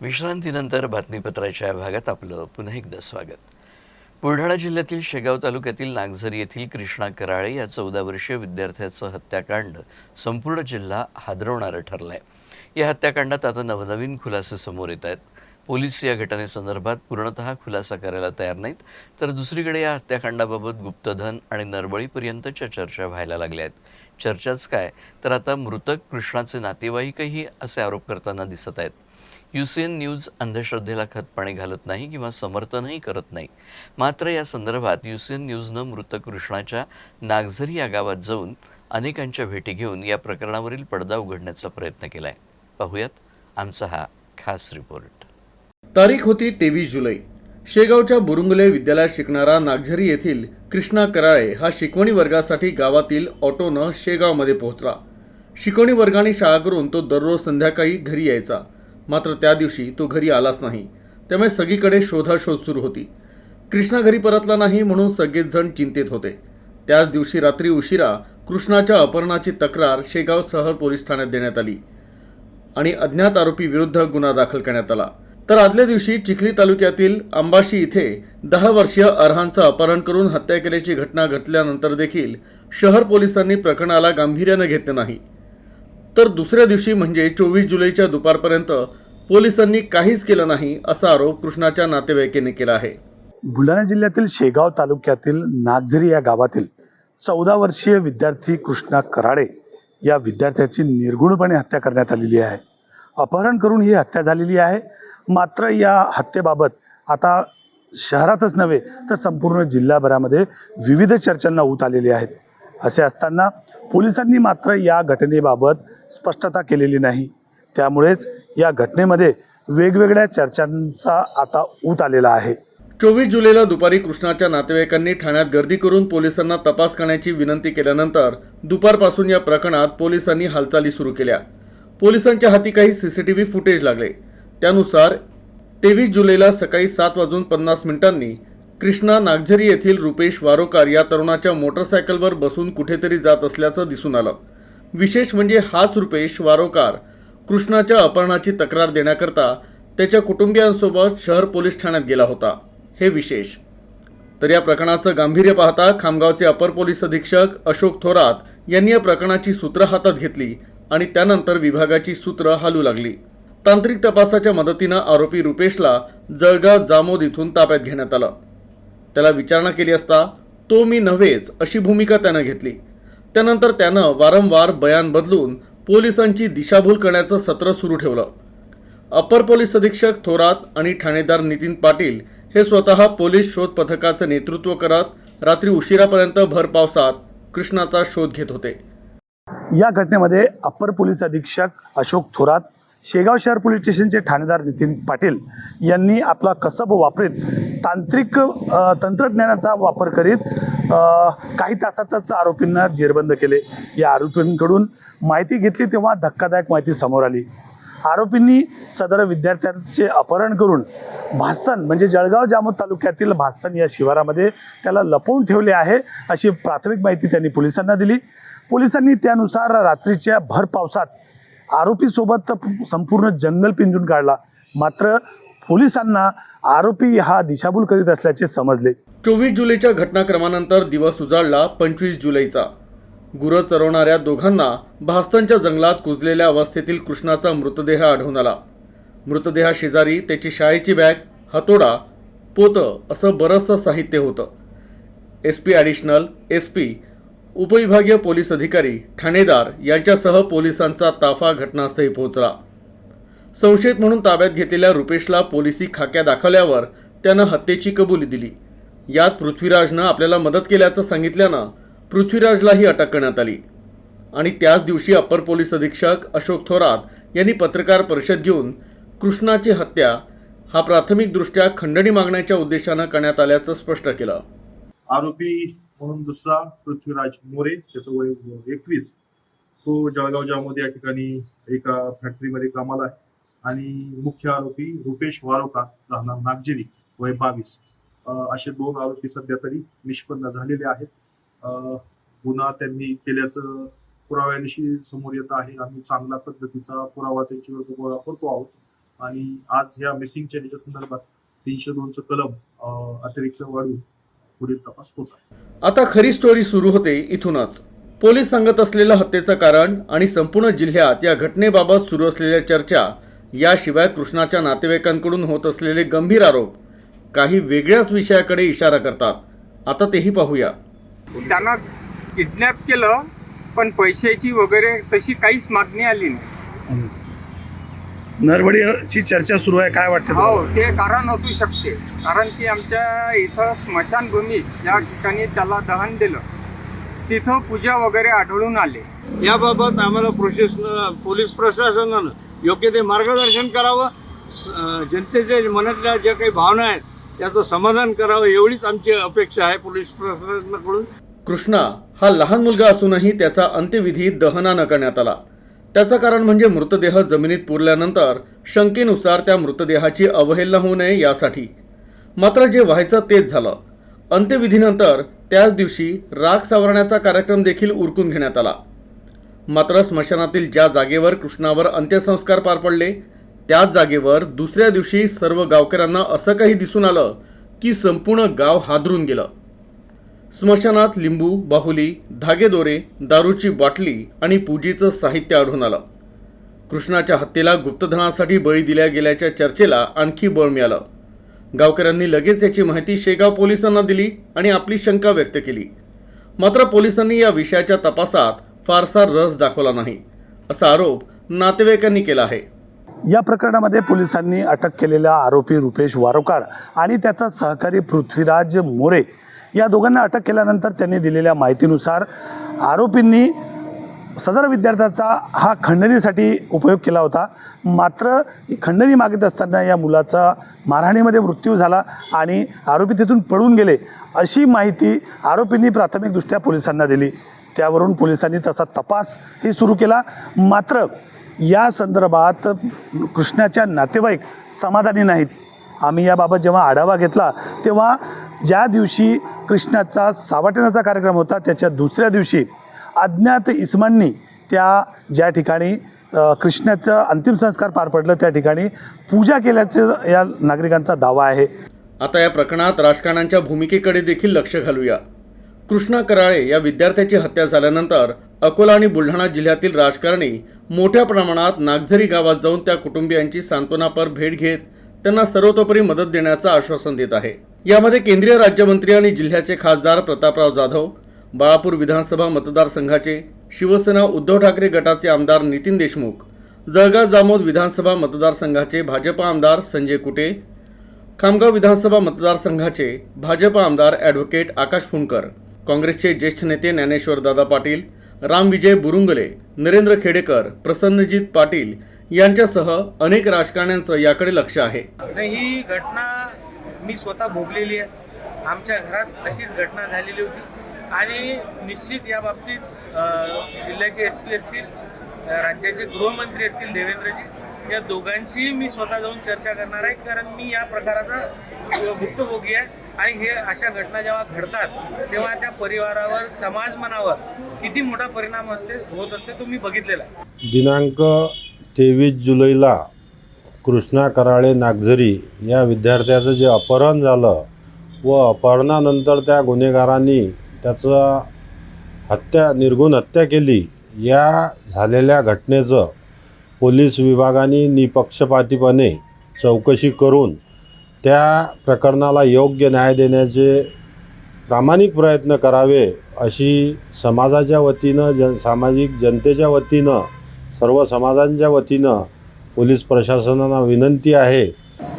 विश्रांतीनंतर बातमीपत्राच्या या भागात आपलं पुन्हा एकदा स्वागत. बुलढाणा जिल्ह्यातील शेगाव तालुक्यातील नागझरी येथील कृष्णा कराळे या 14 वर्षीय विद्यार्थ्याचं हत्याकांड संपूर्ण जिल्हा हादरवणारं ठरलंय. या हत्याकांडात आता नवनवीन खुलासे समोर येत आहेत. पोलीस या घटनेसंदर्भात पूर्णतः खुलासा करायला तयार नाहीत, तर दुसरीकडे या हत्याकांडाबाबत गुप्तधन आणि नरबळीपर्यंतच्या चर्चा व्हायला लागल्या आहेत. चर्चाच काय, तर आता मृतक कृष्णाचे नातेवाईकही असे आरोप करताना दिसत आहेत. UCN न्यूज अंधश्रद्धेला खतपाणी घालत नाही किंवा समर्थनही करत नाही. मात्र या संदर्भात UCN न्यूजनं मृत कृष्णाच्या नागझरी या गावात जाऊन अनेकांच्या भेटी घेऊन या प्रकरणावरील पडदा उघडण्याचा प्रयत्न केलाय. पाहूयात आमचा हा खास रिपोर्ट. तारीख होती 23 जुलै. शेगावच्या बुरुंगले विद्यालयात शिकणारा नागझरी येथील कृष्णा कराळे हा शिकवणी वर्गासाठी गावातील ऑटोनं शेगावमध्ये पोहोचला. शिकवणी वर्गाने शाळा करून तो दररोज संध्याकाळी घरी यायचा. मात्र त्या दिवशी तो घरी आलाच नाही. त्यामुळे सगळीकडे शोधाशोध सुरू होती. कृष्णा घरी परतला नाही म्हणून सगळेच जण चिंतेत होते. त्याच दिवशी रात्री उशिरा कृष्णाच्या अपहरणाची तक्रार शेगाव शहर पोलीस ठाण्यात देण्यात आली आणि अज्ञात आरोपी विरुद्ध गुन्हा दाखल करण्यात आला. तर आदल्या दिवशी चिखली तालुक्यातील अंबाशी इथे 10 वर्षीय अरहानचं अपहरण करून हत्या केल्याची घटना घडल्यानंतर देखील शहर पोलिसांनी प्रकरणाला गांभीर्याने घेतले नाही. तर दुसऱ्या दिवशी म्हणजे 24 जुलैच्या दुपारपर्यंत पोलिसांनी काहीच केलं नाही असा आरोप कृष्णाच्या नातेवाईकांनी केला आहे. बुलढाणा जिल्ह्यातील शेगाव तालुक्यातील नागझरी या गावातील 14 वर्षीय विद्यार्थी कृष्णा कराळे या विद्यार्थ्याची निर्गुणपणे हत्या करण्यात आलेली आहे. अपहरण करून ही हत्या झालेली आहे. मात्र या हत्येबाबत आता शहरातच नव्हे तर संपूर्ण जिल्हाभरामध्ये विविध चर्चांना ऊत आलेले आहेत. असे असताना पोलिसांनी मात्र या घटनेबाबत स्पष्टता केलेली नाही. त्यामुळेच या घटनेमध्ये वेगवेगळ्या चर्चांचा आता ऊत आलेला आहे. 24 जुलैला दुपारी कृष्णाच्या नातेवाईकांनी ठाण्यात गर्दी करून पोलिसांना तपास करण्याची विनंती केल्यानंतर दुपारपासून या प्रकरणात पोलिसांनी हालचाली सुरू केल्या. पोलिसांच्या हाती काही CCTV फुटेज लागले. त्यानुसार 23 जुलैला सकाळी 7:50 कृष्णा नागझरी येथील रुपेश वारोकार या तरुणाच्या मोटरसायकलवर बसून कुठेतरी जात असल्याचं दिसून आलं. विशेष म्हणजे हाच रुपेश वारोकार कृष्णाच्या अपहरणाची तक्रार देण्याकरता त्याच्या कुटुंबियांसोबत शहर पोलीस ठाण्यात गेला होता. हे विशेष. तर या प्रकरणाचं गांभीर्य पाहता खामगावचे अपर पोलीस अधीक्षक अशोक थोरात यांनी या प्रकरणाची सूत्र हातात घेतली आणि त्यानंतर विभागाची सूत्र हालू लागली. तांत्रिक तपासाच्या मदतीनं आरोपी रुपेशला जळगाव जामोद इथून ताब्यात घेण्यात आलं. त्याला विचारणा केली असता तो मी नव्हेच अशी भूमिका त्यानं घेतली. त्यानंतर त्यानं वारंवार बयान बदलून पोलिसांची दिशाभूल करण्याचं सत्र सुरू ठेवलं. अपर पोलीस अधीक्षक थोरात आणि ठाणेदार नितीन पाटील हे स्वतः पोलीस शोध पथकाचं नेतृत्व करत रात्री उशिरापर्यंत भर पावसात कृष्णाचा शोध घेत होते. या घटनेमध्ये अप्पर पोलीस अधीक्षक अशोक थोरात, शेगाव शहर पोलीस स्टेशनचे ठाणेदार नितीन पाटील यांनी आपला कसब वापरीत तांत्रिक तंत्रज्ञानाचा वापर करीत काही तासातच आरोपींना जेरबंद केले. या आरोपींकडून माहिती घेतली तेव्हा धक्कादायक माहिती समोर आली. आरोपींनी सदर विद्यार्थ्यांचे अपहरण करून भास्तन म्हणजे जळगाव जामोद तालुक्यातील भास्तन या शिवारामध्ये त्याला लपवून ठेवले आहे अशी प्राथमिक माहिती त्यांनी पोलिसांना दिली. पोलिसांनी त्यानुसार रात्रीच्या भर पावसात आरोपीसोबत संपूर्ण जंगल पिंजून काढला. मात्र पोलिसांना आरोपी हा दिशाभूल करीत असल्याचे समजले. 24 जुलैच्या घटनाक्रमानंतर दिवस उजाडला 25 जुलैचा. गुरं चरवणाऱ्या दोघांना भास्तनच्या जंगलात कुजलेल्या अवस्थेतील कृष्णाचा मृतदेह आढळून आला. मृतदेहाशेजारी त्याची शाळेची बॅग, हातोडा, पोतं असं बरंचसं साहित्य होतं. SP ॲडिशनल SP, उपविभागीय पोलीस अधिकारी, ठाणेदार यांच्यासह पोलिसांचा ताफा घटनास्थळी पोहोचला. संशयित म्हणून ताब्यात घेतलेल्या रुपेशला पोलिसी खाक्या दाखवल्यावर त्यानं हत्येची कबुली दिली. यात पृथ्वीराजनं आपल्याला मदत केल्याचं सांगितल्यानं पृथ्वीराजलाही अटक करण्यात आली आणि त्याच दिवशी अप्पर पोलीस अधीक्षक अशोक थोरात यांनी पत्रकार परिषद घेऊन कृष्णाची हत्या हा प्राथमिकदृष्ट्या खंडणी मागण्याच्या उद्देशानं करण्यात आल्याचं स्पष्ट केलं. आरोपी म्हणून दुसरा पृथ्वीराज मोरे, त्याचं वय 21, तो जळगाव जामोद या ठिकाणी एका फॅक्टरीमध्ये कामाला आहे. आणि मुख्य आरोपी रुपेश वारोकार, राहणार नागझरी, वय 22. असे 2 आरोपी सध्या तरी निष्पन्न झालेले आहेत. गुन्हा त्यांनी केल्याचं पुराव्यानिशी समोर येत आहे. आम्ही चांगल्या पद्धतीचा पुरावा त्यांच्यावर गोळा करतो आहोत आणि आज ह्या मिसिंगच्या ह्याच्या संदर्भात 302चं कलम अतिरिक्त वाढवून पुढील तपास होत आहे. आता खरी स्टोरी सुरू होते इथूनच. पोलीस सांगत असलेलं हत्येचं कारण आणि संपूर्ण जिल्ह्यात या घटनेबाबत सुरू असलेल्या चर्चा, याशिवाय कृष्णाच्या नातेवाईकांकडून होत असलेले गंभीर आरोप काही वेगळ्याच विषयाकडे इशारा करतात. आता तेही पाहूया. त्यांना किडनॅप केलं, पण पैशाची वगैरे तशी काहीच मागणी आली नाही. नरबडीची चर्चा सुरू आहे, काय वाटतं? हो, ते कारण असू शकते. कारण की आमच्या इथं स्मशानभूमी ज्या ठिकाणी त्याला दहन दिलं तिथं पूजा वगैरे आढळून आले. याबाबत आम्हाला पोलीस प्रशासनानं योग्य ते मार्गदर्शन करावं, जनतेच्या मनातल्या ज्या काही भावना आहेत त्याचं समाधान करावं, एवढीच आमची अपेक्षा आहे पोलीस प्रशासनाकडून. कृष्णा हा लहान मुलगा असूनही त्याचा अंत्यविधी दहनानं करण्यात आला. त्याचं कारण म्हणजे मृतदेह जमिनीत पुरल्यानंतर शंकेनुसार त्या मृतदेहाची अवहेलना होऊ नये यासाठी. मात्र जे व्हायचं तेच झालं. अंत्यविधीनंतर त्याच दिवशी राख सावरण्याचा कार्यक्रम देखील उरकून घेण्यात आला. मात्र स्मशानातील ज्या जागेवर कृष्णावर अंत्यसंस्कार पार पडले त्याच जागेवर दुसऱ्या दिवशी सर्व गावकऱ्यांना असं काही दिसून आलं की संपूर्ण गाव हादरून गेलं. स्मशानात लिंबू, बाहुली, धागेदोरे, दारूची बाटली आणि पूजेचं साहित्य आढळून आलं. कृष्णाच्या हत्येला गुप्तधनासाठी बळी दिल्या गेल्याच्या चर्चेला आणखी बळ मिळालं. गावकऱ्यांनी लगेच याची माहिती शेगाव पोलिसांना दिली आणि आपली शंका व्यक्त केली. मात्र पोलिसांनी या विषयाच्या तपासात फारसा रस दाखवला नाही, असा आरोप नातेवाईकांनी केला आहे. या प्रकरणामध्ये पोलिसांनी अटक केलेला आरोपी रुपेश वारोकार आणि त्याचा सहकारी पृथ्वीराज मोरे या दोघांना अटक केल्यानंतर त्यांनी दिलेल्या माहितीनुसार आरोपींनी सदर विद्यार्थ्याचा हा खंडणीसाठी उपयोग केला होता. मात्र खंडणी मागत असताना या मुलाचा मारहाणीमध्ये मृत्यू झाला आणि आरोपी तिथून पळून गेले, अशी माहिती आरोपींनी प्राथमिकदृष्ट्या पोलिसांना दिली. त्यावरून पोलिसांनी तसा तपासही सुरू केला. मात्र या संदर्भात कृष्णाच्या नातेवाईक समाधानी नाहीत. आम्ही याबाबत जेव्हा आढावा घेतला तेव्हा ज्या दिवशी कृष्णाचा सावटण्याचा कार्यक्रम होता त्याच्या दुसऱ्या दिवशी अज्ञात इसमांनी ज्या ठिकाणी कृष्णाचं अंतिम संस्कार पार पडलं त्या ठिकाणी पूजा केल्याचं या नागरिकांचा दावा आहे. आता या प्रकरणात राजकारण्यांच्या भूमिकेकडे देखील लक्ष घालूया. कृष्णा कराळे या विद्यार्थ्याची हत्या झाल्यानंतर अकोला आणि बुलढाणा जिल्ह्यातील राजकारणी मोठ्या प्रमाणात नागझरी गावात जाऊन त्या कुटुंबियांची सांत्वनापर भेट घेत त्यांना सर्वतोपरी मदत देण्याचं आश्वासन देत आहे. यामध्ये केंद्रीय राज्यमंत्री आणि जिल्ह्याचे खासदार प्रतापराव जाधव, बाळापूर विधानसभा मतदारसंघाचे शिवसेना उद्धव ठाकरे गटाचे आमदार नितीन देशमुख, जळगाव जामोद विधानसभा मतदारसंघाचे भाजप आमदार संजय कुटे, खामगाव विधानसभा मतदारसंघाचे भाजप आमदार ॲडव्होकेट आकाश फुंकर, काँग्रेसचे ज्येष्ठ नेते ज्ञानेश्वरदादा पाटील, रामविजय बुरुंगले, नरेंद्र खेडेकर, प्रसन्नजित पाटील यांच्यासह अनेक राजकारण्यांचं याकडे लक्ष आहे. ही घटना मी स्वतः भोगलेली आहे. आमच्या घरात अशीच घटना झालेली होती आणि निश्चित या बाबतीत जिल्ह्याचे SP असतील, राज्याचे गृहमंत्री असतील देवेंद्रजी, या दोघांची मी स्वतः जाऊन चर्चा करणार आहे. कारण मी या प्रकाराचा भुक्तभोगी आहे आणि हे अशा घटना जेव्हा घडतात तेव्हा त्या परिवारावर, समाज मनावर किती मोठा परिणाम होत असते तो मी बघितलेला आहे. दिनांक 23 जुलैला कृष्णा कराळे नागझरी या विद्यार्थ्याचं जे अपहरण झालं व अपहरणानंतर त्या गुन्हेगारांनी त्याचं निर्घुण हत्या केली, या झालेल्या घटनेचं पोलीस विभागाने निपक्षपातीपणे चौकशी करून त्या प्रकरणाला योग्य न्याय देण्याचे प्रामाणिक प्रयत्न करावे अशी समाजाच्या वतीनं, सामाजिक जनतेच्या वतीनं, सर्व समाजांच्या वतीनं पोलीस प्रशासनाला विनंती आहे.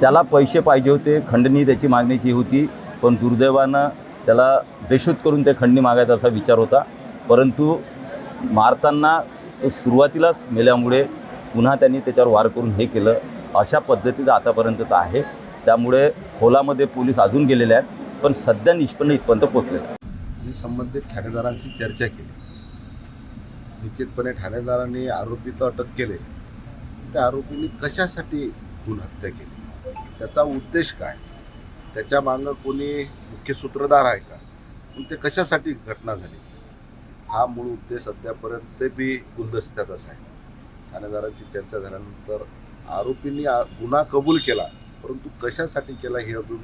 त्याला पैसे पाहिजे होते, खंडणी त्याची मागण्याची होती, पण दुर्दैवानं त्याला बेशुद्ध करून ते खंडणी मागायचा असा विचार होता. परंतु मारताना तो सुरुवातीलाच मेल्यामुळे पुन्हा त्यांनी त्याच्यावर वार करून हे केलं. अशा पद्धतीचं आतापर्यंतचं आहे. त्यामुळे खोलामध्ये पोलीस अजून गेलेले आहेत, पण सध्या निष्पन्न इथपर्यंत पोहोचलेले आहेत. आणि संबंधित ठाणेदारांशी चर्चा केली. निश्चितपणे ठाणेदारांनी आरोपी तर अटक केले, त्या आरोपींनी कशासाठी खून हत्या केली, त्याचा उद्देश काय, त्याच्या मागं कोणी मुख्य सूत्रधार आहे का, ते कशासाठी घटना झाली, हा मूळ उद्देश अद्यापर्यंत बी गुलदस्त्यातच आहे. ठाणेदारांशी चर्चा झाल्यानंतर आरोपींनी गुन्हा कबूल केला, परंतु कशासाठी केला हे अजून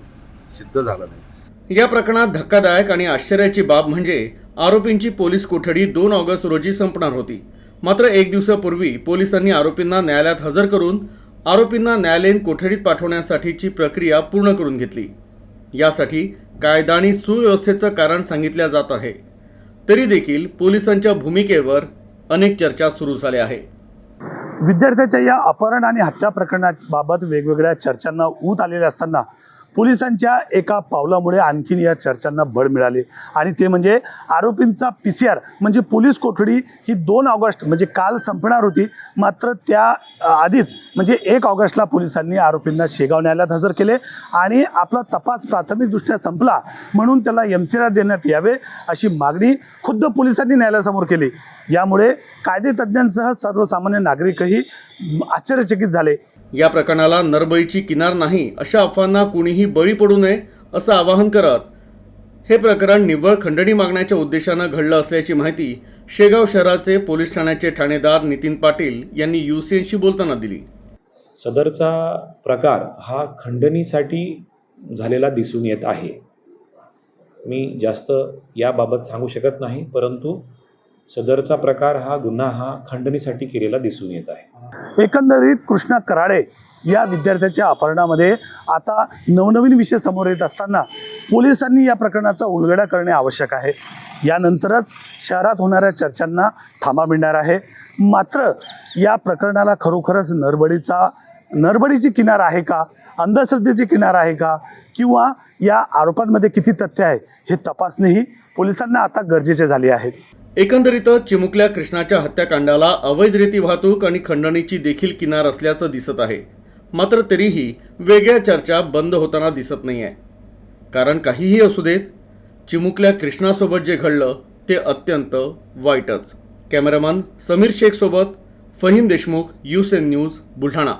सिद्ध झालं नाही. या प्रकरणात धक्कादायक आणि आश्चर्याची बाब म्हणजे आरोपींची पोलीस कोठडी 2 ऑगस्ट रोजी संपणार होती. मात्र 1 दिवसापूर्वी पोलिसांनी आरोपींना न्यायालयात हजर करून आरोपींना न्यायालयीन कोठडीत पाठवण्यासाठीची प्रक्रिया पूर्ण करून घेतली. यासाठी कायदा आणि सुव्यवस्थेचं कारण सांगितलं जात आहे. तरी देखील पोलिसांच्या भूमिकेवर अनेक चर्चा सुरू झाल्या आहे. विद्यार्थ्याच्या या अपहरण आणि हत्या प्रकरणाबाबत वेगवेगळ्या चर्चांना ऊत आलेले असताना पोलिसांच्या एका पावलामुळे आणखीन या चर्चांना बळ मिळाले आणि ते म्हणजे आरोपींचा PCR म्हणजे पोलीस कोठडी ही 2 ऑगस्ट म्हणजे काल संपणार होती. मात्र त्या आधीच म्हणजे 1 ऑगस्टला पोलिसांनी आरोपींना शेगाव न्यायालयात हजर केले आणि आपला तपास प्राथमिकदृष्ट्या संपला म्हणून त्याला MCR देण्यात यावे अशी मागणी खुद्द पोलिसांनी न्यायालयासमोर केली. यामुळे कायदेतज्ञांसह सर्वसामान्य नागरिकही आश्चर्यचकित झाले. या प्रकरणाला नरबळीची किनार नाही अशा अफवांना कुणीही बळी पडू नये असं आवाहन करत हे प्रकरण निव्वळ खंडणी मागण्याच्या उद्देशानं घडलं असल्याची माहिती शेगाव शहराचे पोलीस ठाण्याचे ठाणेदार नितीन पाटील यांनी UCNशी बोलताना दिली. सदरचा प्रकार हा खंडणीसाठी झालेला दिसून येत आहे. मी जास्त याबाबत सांगू शकत नाही, परंतु सदरचा प्रकार हा गुन्हा हा खंडणीसाठी केलेला दिसून येत आहे. एकंदरीत कृष्णा कराळे या विद्यार्थ्याच्या अपहरणामध्ये आता नवनवीन विषय समोर येत असताना पोलिसांनी या प्रकरणाचा उलगडा करणे आवश्यक आहे. यानंतरच शहरात होणाऱ्या चर्चांना थांबा मिळणार आहे. मात्र या प्रकरणाला खरोखरच नरबडीची किनार आहे का, अंधश्रद्धेची किनार आहे का, किंवा या आरोपांमध्ये किती तथ्य आहे हे तपासणेही पोलिसांना आता गरजेचे झाले आहेत. एकंदरीतच चिमुकल्या कृष्णाच्या हत्याकांडाला अवैध रीती वाहतूक आणि खंडणीची देखील किनार असल्याचं दिसत आहे. मात्र तरीही वेगळ्या चर्चा बंद होताना दिसत नाही आहे. कारण काहीही असू देत, चिमुकल्या कृष्णासोबत जे घडलं ते अत्यंत वाईटच. कॅमेरामन समीर शेखसोबत फहीम देशमुख, UCN न्यूज, बुलढाणा.